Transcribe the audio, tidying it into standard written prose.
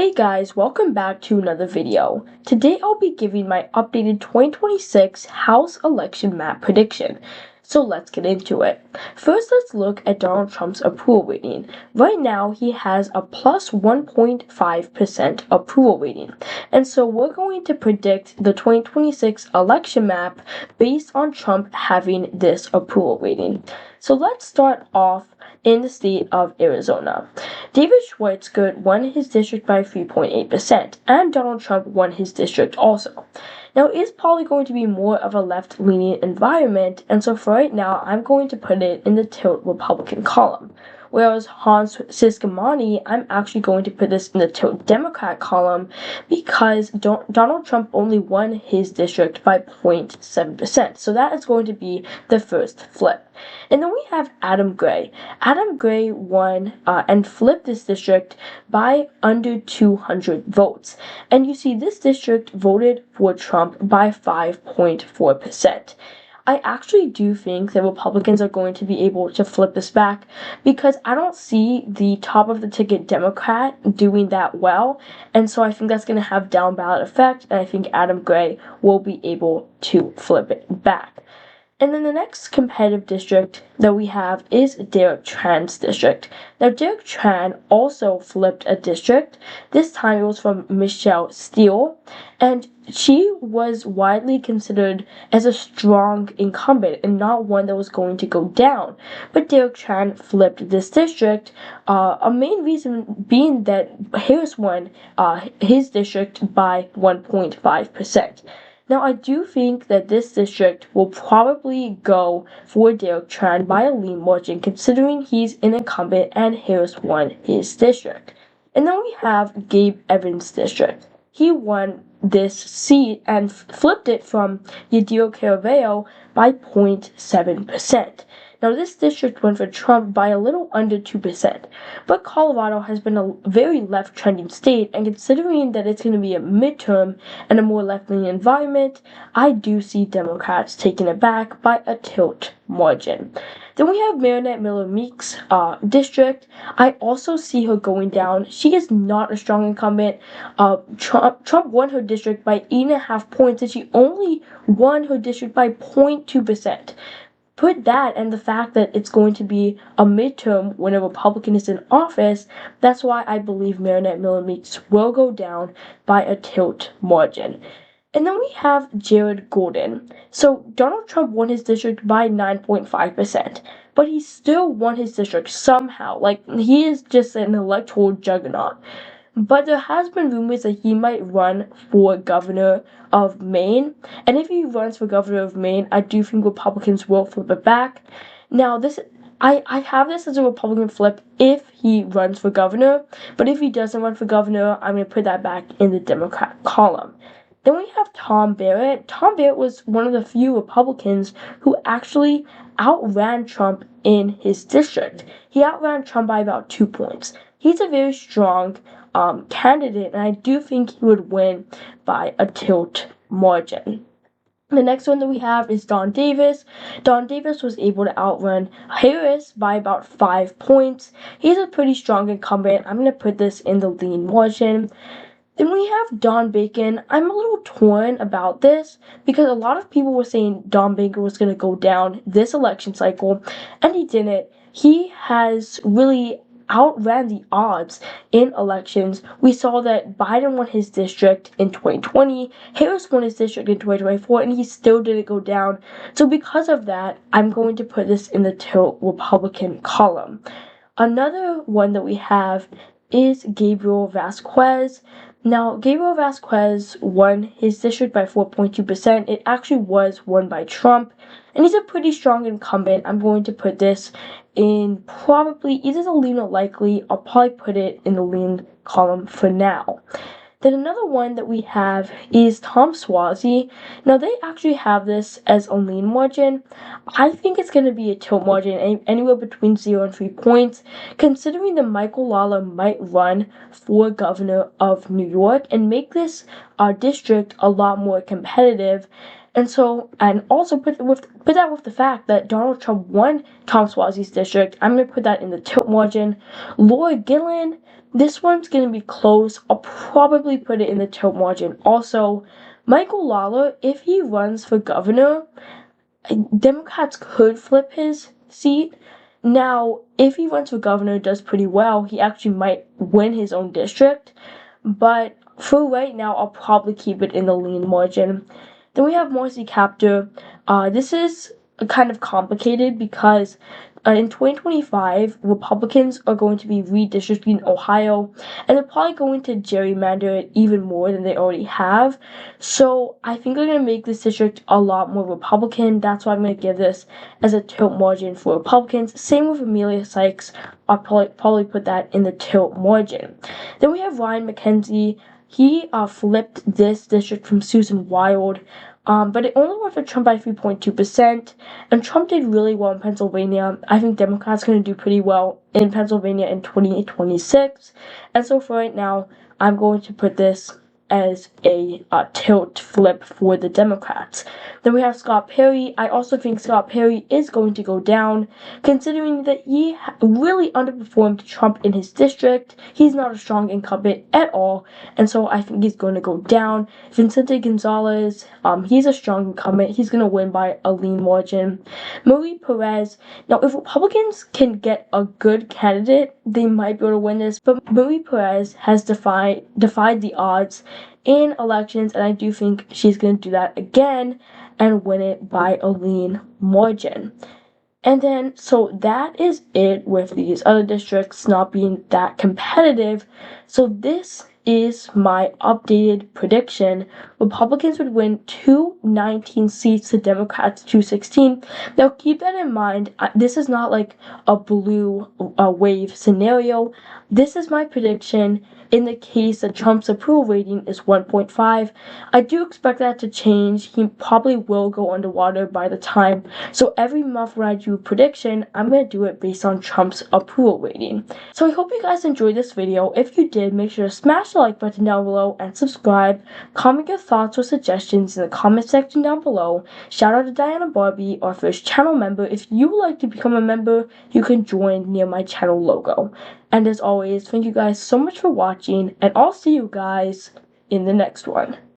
Hey guys, welcome back to another video. Today I'll be giving my updated 2026 House election map prediction. So let's get into it. First, let's look at Donald Trump's approval rating. Right now, he has a plus 1.5% approval rating. And so we're going to predict the 2026 election map based on Trump having this approval rating. So let's start off in the state of Arizona. David Schweitzer won his district by 3.8%, and Donald Trump won his district also. Now, it's probably going to be more of a left-leaning environment, and so for right now, I'm going to put it in the tilt Republican column. Whereas Hans Siskamani, I'm actually going to put this in the tilt Democrat column because Donald Trump only won his district by 0.7%. So that is going to be the first flip. And then we have Adam Gray. Adam Gray won and flipped this district by under 200 votes. And you see this district voted for Trump by 5.4%. I actually do think that Republicans are going to be able to flip this back because I don't see the top of the ticket Democrat doing that well. And so I think that's going to have down ballot effect. And I think Adam Gray will be able to flip it back. And then the next competitive district that we have is Derek Tran's district. Now, Derek Tran also flipped a district. This time it was from Michelle Steele, and she was widely considered as a strong incumbent and not one that was going to go down. But Derek Tran flipped this district, a main reason being that Harris won his district by 1.5%. Now, I do think that this district will probably go for Derek Tran by a lean margin, considering he's an incumbent and Harris won his district. And then we have Gabe Evans' district. He won this seat and flipped it from Yadiro Caraveo by 0.7%. Now, this district went for Trump by a little under 2%, but Colorado has been a very left-trending state, and considering that it's going to be a midterm and a more left-leaning environment, I do see Democrats taking it back by a tilt margin. Then we have Marinette Miller Meek's district. I also see her going down. She is not a strong incumbent. Trump won her district by 8.5 points, and she only won her district by 0.2%. Put that and the fact that it's going to be a midterm when a Republican is in office, that's why I believe Marinette Miller Meeks will go down by a tilt margin. And then we have Jared Golden. So Donald Trump won his district by 9.5%, but he still won his district somehow. Like, he is just an electoral juggernaut. But there has been rumors that he might run for governor of Maine. And if he runs for governor of Maine, I do think Republicans will flip it back. Now, I have this as a Republican flip if he runs for governor. But if he doesn't run for governor, I'm going to put that back in the Democrat column. Then we have Tom Barrett. Tom Barrett was one of the few Republicans who actually outran Trump in his district. He outran Trump by about 2 points. He's a very strong candidate, and I do think he would win by a tilt margin. The next one that we have is Don Davis. Don Davis was able to outrun Harris by about 5 points. He's a pretty strong incumbent. I'm going to put this in the lean margin. Then we have Don Bacon. I'm a little torn about this because a lot of people were saying Don Bacon was going to go down this election cycle, and he didn't. He has really outran the odds in elections. We saw that Biden won his district in 2020, Harris won his district in 2024, and he still didn't go down. So because of that, I'm going to put this in the tilt Republican column. Another one that we have is Gabriel Vasquez. Now, Gabriel Vasquez won his district by 4.2%. It actually was won by Trump, and he's a pretty strong incumbent. I'm going to put this in probably either the lean or likely. I'll probably put it in the lean column for now. Then another one that we have is Tom Suozzi. Now, they actually have this as a lean margin. I think it's going to be a tilt margin, anywhere between 0 and 3 points, considering that Michael Lawler might run for governor of New York and make this district a lot more competitive. And also put that with the fact that Donald Trump won Tom Suozzi's district. I'm gonna put that in the tilt margin. Laura Gillen, this one's gonna be close. I'll probably put it in the tilt margin. Also, Michael Lawler, if he runs for governor, Democrats could flip his seat. Now, if he runs for governor, does pretty well, he actually might win his own district. But for right now, I'll probably keep it in the lean margin. Then we have Marcy Kaptur. This is kind of complicated because in 2025, Republicans are going to be redistricting Ohio, and they're probably going to gerrymander it even more than they already have. So I think they're going to make this district a lot more Republican. That's why I'm going to give this as a tilt margin for Republicans. Same with Amelia Sykes. I'll probably put that in the tilt margin. Then we have Ryan McKenzie. He flipped this district from Susan Wild, but it only went for Trump by 3.2%, and Trump did really well in Pennsylvania. I think Democrats are going to do pretty well in Pennsylvania in 2026, and so for right now, I'm going to put this as a tilt flip for the Democrats. Then we have Scott Perry. I also think Scott Perry is going to go down, considering that he really underperformed Trump in his district. He's not a strong incumbent at all, and so I think he's going to go down. Vicente Gonzalez, he's a strong incumbent. He's going to win by a lean margin. Marie Perez. Now, if Republicans can get a good candidate, they might be able to win this, but Marie Perez has defied the odds in elections, and I do think she's going to do that again and win it by a lean margin. And then, so that is it with these other districts not being that competitive. So this is my updated prediction. Republicans would win 219 seats to Democrats 216. Now keep that in mind. This is not like a blue wave scenario. This is my prediction in the case that Trump's approval rating is 1.5. I do expect that to change. He probably will go underwater by the time. So every month when I do a prediction, I'm going to do it based on Trump's approval rating. So I hope you guys enjoyed this video. If you did, make sure to smash the like button down below and subscribe. Comment your thoughts or suggestions in the comment section down below. Shout out to Diana Barbie, our first channel member. If you would like to become a member, you can join near my channel logo. And as always, thank you guys so much for watching, and I'll see you guys in the next one.